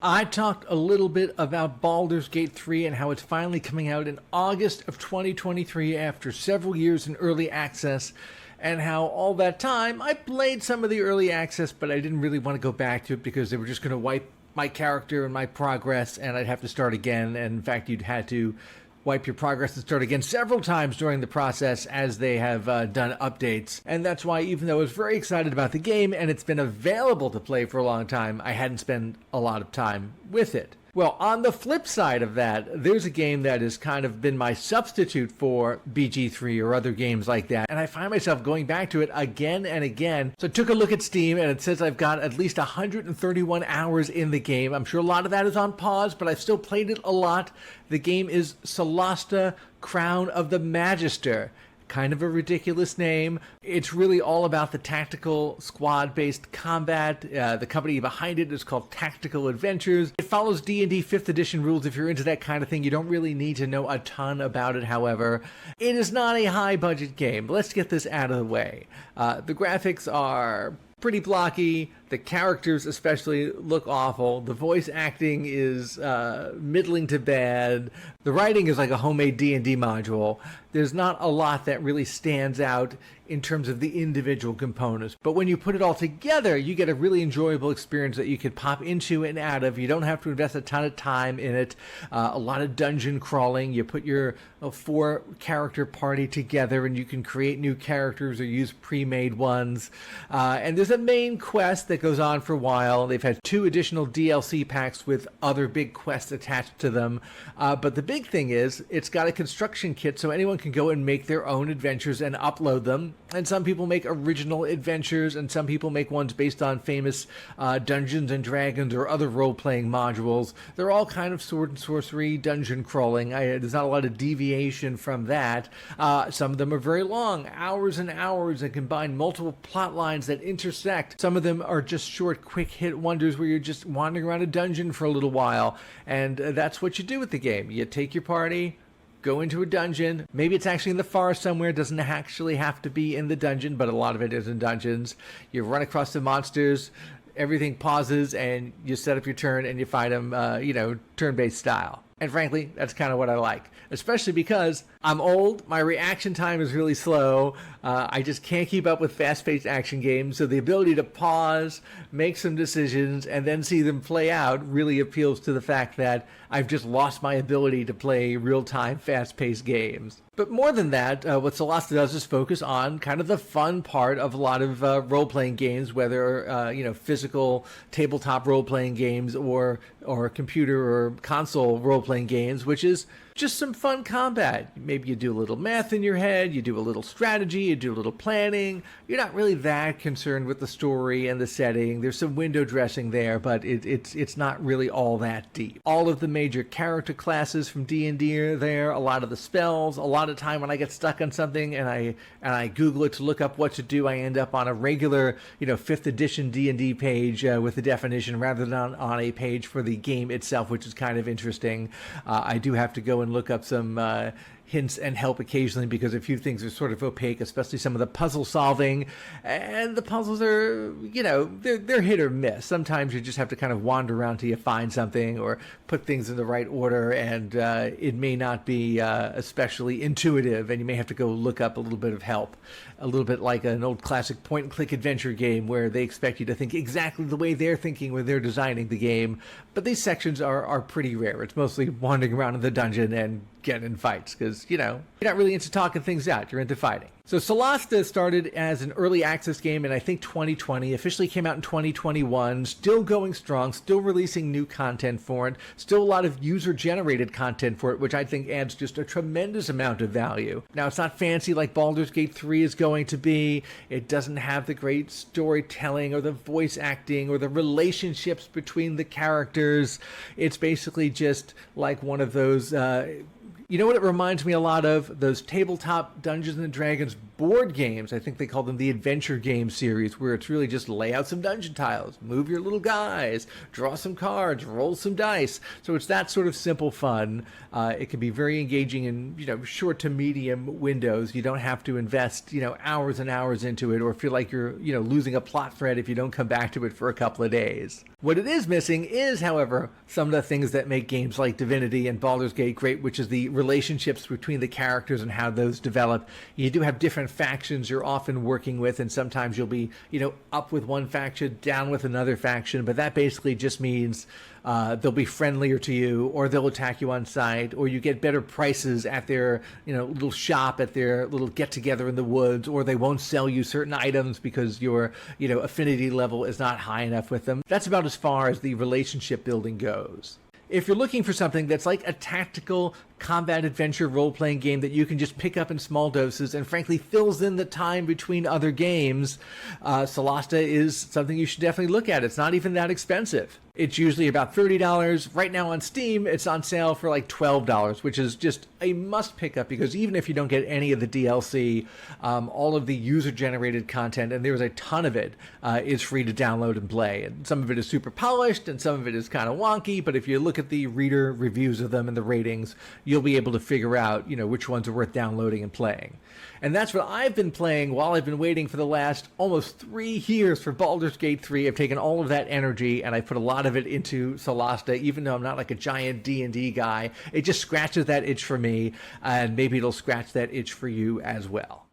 I talked a little bit about Baldur's Gate 3 and how it's finally coming out in August of 2023 after several years in early access, and how all that time I played some of the early access, but I didn't really want to go back to it because they were just going to wipe my character and my progress, and I'd have to start again. And in fact, you'd had to wipe your progress and start again several times during the process as they have done updates. And that's why, even though I was very excited about the game and it's been available to play for a long time, I hadn't spent a lot of time with it. Well, on the flip side of that, there's a game that has kind of been my substitute for BG3 or other games like that, and I find myself going back to it again and again. So I took a look at Steam, and it says I've got at least 131 hours in the game. I'm sure a lot of that is on pause, but I've still played it a lot. The game is Solasta, Crown of the Magister. Kind of a ridiculous name. It's really all about the tactical squad-based combat. The company behind it is called Tactical Adventures. It follows D&D 5th edition rules. If you're into that kind of thing, you don't really need to know a ton about it, however. It is not a high-budget game. Let's get this out of the way. The graphics are pretty blocky. The characters especially look awful. The voice acting is middling to bad. The writing is like a homemade D&D module. There's not a lot that really stands out in terms of the individual components. But when you put it all together, you get a really enjoyable experience that you could pop into and out of. You don't have to invest a ton of time in it. A lot of dungeon crawling. You put your 4-character party together and you can create new characters or use pre-made ones. And there's a main quest that goes on for a while. They've had 2 additional DLC packs with other big quests attached to them. But the big thing is it's got a construction kit, so anyone can go and make their own adventures and upload them. And some people make original adventures, and some people make ones based on famous Dungeons and Dragons or other role-playing modules. They're all kind of sword and sorcery, dungeon crawling. There's not a lot of deviation from that. Some of them are very long, hours and hours, and combine multiple plot lines that intersect. Some of them are just short, quick hit wonders where you're just wandering around a dungeon for a little while. And that's what you do with the game. You take your party, go into a dungeon. Maybe it's actually in the forest somewhere. It doesn't actually have to be in the dungeon, but a lot of it is in dungeons. You run across the monsters, everything pauses, and you set up your turn and you fight them, turn-based style. And frankly, that's kind of what I like, especially because I'm old, my reaction time is really slow, I just can't keep up with fast-paced action games, so the ability to pause, make some decisions, and then see them play out really appeals to the fact that I've just lost my ability to play real-time, fast-paced games. But more than that, what Solasta does is focus on kind of the fun part of a lot of role-playing games, whether physical tabletop role-playing games or computer or console role-playing games, which is just some fun combat. Maybe you do a little math in your head, you do a little strategy, you do a little planning. You're not really that concerned with the story and the setting. There's some window dressing there, but it's not really all that deep. All of the major character classes from D&D are there, a lot of the spells. A lot of time when I get stuck on something and I Google it to look up what to do, I end up on a regular 5th edition D&D page with the definition rather than on a page for the game itself, which is kind of interesting. I do have to go and look up some hints and help occasionally because a few things are sort of opaque, especially some of the puzzle solving, and the puzzles are, they're hit or miss. Sometimes you just have to kind of wander around till you find something or put things in the right order, and it may not be especially intuitive, and you may have to go look up a little bit of help, a little bit like an old classic point-and-click adventure game where they expect you to think exactly the way they're thinking when they're designing the game, but these sections are pretty rare. It's mostly wandering around in the dungeon and getting in fights because, you're not really into talking things out. You're into fighting. So Solasta started as an early access game in, I think, 2020, officially came out in 2021, still going strong, still releasing new content for it, still a lot of user-generated content for it, which I think adds just a tremendous amount of value. Now, it's not fancy like Baldur's Gate 3 is going to be. It doesn't have the great storytelling or the voice acting or the relationships between the characters. It's basically just like one of those... you know what it reminds me a lot of? Those tabletop Dungeons & Dragons board games. I think they call them the adventure game series, where it's really just lay out some dungeon tiles, move your little guys, draw some cards, roll some dice. So it's that sort of simple fun. It can be very engaging in, short to medium windows. You don't have to invest, hours and hours into it or feel like you're, losing a plot thread if you don't come back to it for a couple of days. What it is missing is, however, some of the things that make games like Divinity and Baldur's Gate great, which is the relationships between the characters and how those develop. You do have different factions you're often working with, and sometimes you'll be, up with one faction, down with another faction, but that basically just means they'll be friendlier to you, or they'll attack you on sight, or you get better prices at their, little shop, at their little get-together in the woods, or they won't sell you certain items because your, affinity level is not high enough with them. That's about as far as the relationship building goes. If you're looking for something that's like a tactical combat adventure role-playing game that you can just pick up in small doses and frankly fills in the time between other games, Solasta is something you should definitely look at. It's not even that expensive. It's usually about $30. Right now on Steam, it's on sale for like $12, which is just a must pick up because even if you don't get any of the DLC, all of the user-generated content, and there's a ton of it, is free to download and play. And some of it is super polished and some of it is kind of wonky, but if you look at the reader reviews of them and the ratings, you'll be able to figure out, which ones are worth downloading and playing. And that's what I've been playing while I've been waiting for the last almost 3 years for Baldur's Gate 3. I've taken all of that energy and I put a lot of it into Solasta, even though I'm not like a giant D&D guy. It just scratches that itch for me, and maybe it'll scratch that itch for you as well.